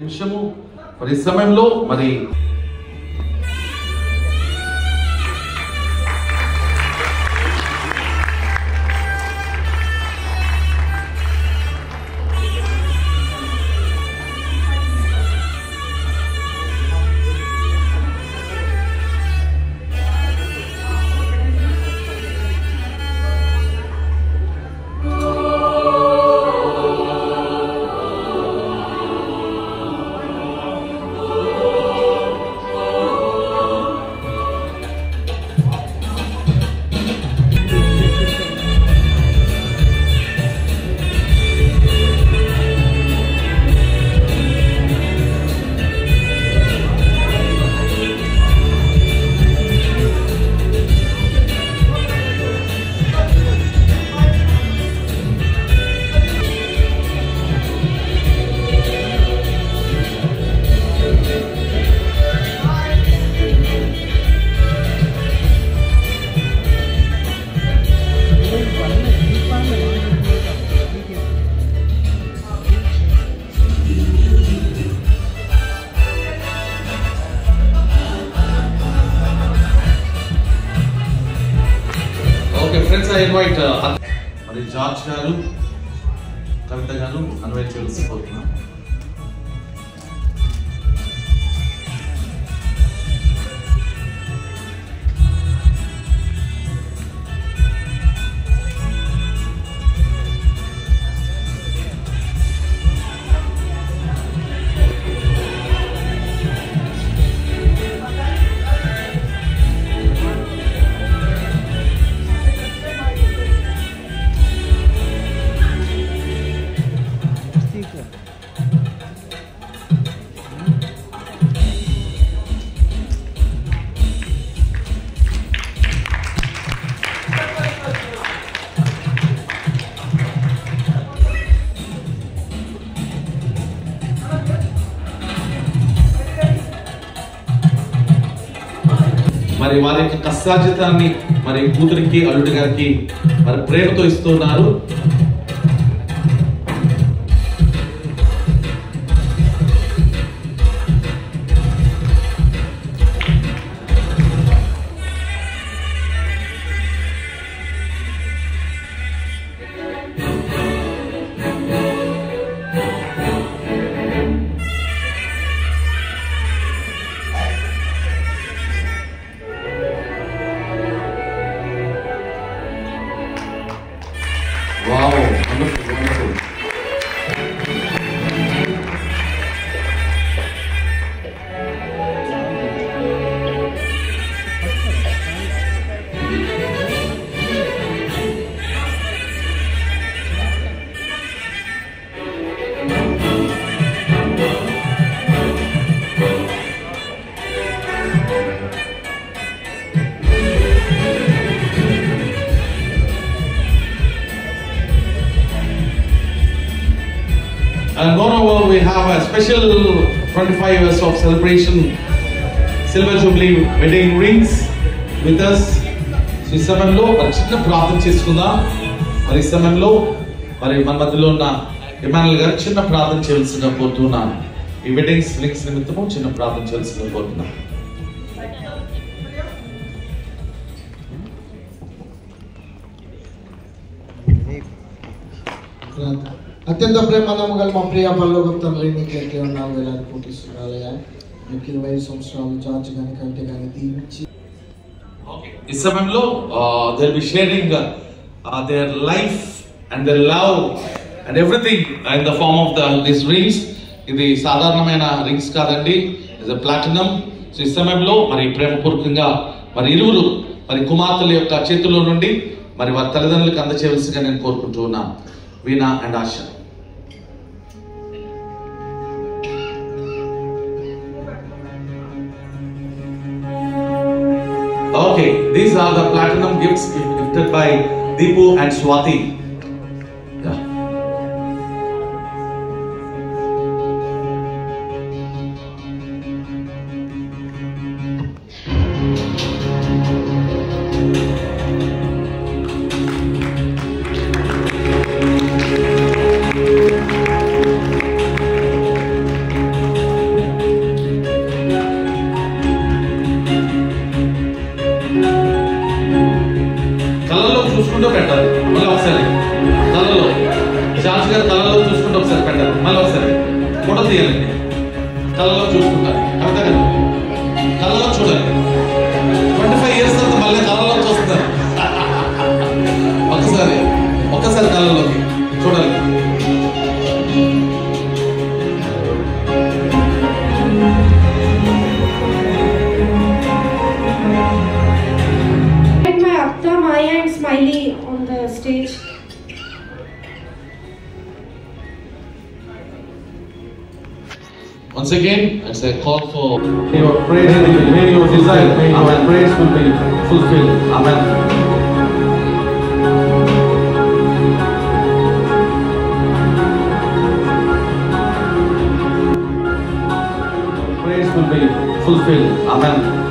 నిమిషము మరి సమయంలో మరి ఫ్రెండ్స్ ఐ ఇన్వైట్ మరి జార్జ్ గారు కవిత గారు ఇన్వైట్ చేయాల్సిపోతున్నాం. మరి వారి యొక్క కష్టార్జితాన్ని మరి కూతురికి అల్లుడి గారికి మరి ప్రేమతో ఇస్తున్నారు. Wow, wonderful, wonderful. And moreover, we have a special 25 years of celebration, Silver Jubilee wedding rings with us. ఈ సమయంలో మరి చిన్న ప్రార్థన చేసుకుందాం. మరి ఈ సమయంలో మరి మన మధ్యలో ఉన్న ఇమానుయల్ గారు చిన్న ప్రార్థన చేయాల్సిన కోరుతున్నాను. ఈ వెడ్డింగ్స్ రింగ్స్ నిమిత్తము చిన్న ప్రార్థన చేయాల్సిన కోరుతున్నాను. అత్యంత ప్రేమనము గల మా ప్రియ పరలోక తండ్రి నీకే వందనాలు వేలాది కోటి స్తుతులయ్యా. నీకు 20 సంవత్సరాలు జార్జ్ గాని కవిత గాని దీవించి ఈ సమయంలో they will be sharing their life and their love and everything in the form of this rings. ఇది సాధారణమైన రింగ్స్ కాదండి, ఇట్స్ ఎ ప్లాటినం. సో ఈ సమయంలో మరి ప్రేమపూర్వకంగా మరి ఇరువురు మరి కుమార్తెల యొక్క చేతుల్లో నుండి మరి వారి తల్లిదండ్రులకు అందచేయవలసిగా నేను కోరుకుంటూ ఉన్నాను. Veena and Asha. Okay, these are the platinum gifts gifted by Deepu and Swati. Yeah. తీయాలండి. కళ్ళలో చూసుకుంటారు. కరెక్టా కదా? కళ్ళలో చూడాలి. 25 years తర్వాత మళ్ళీ కళ్ళలో చూస్తారు. ఒక్కసారి కళ్ళలోకి చూడాలి. My Atta, Maya and Smiley on the stage. Once again, it's a call for Your praise may your desire, may your praise will be fulfilled. Amen. Praise will be fulfilled. Amen.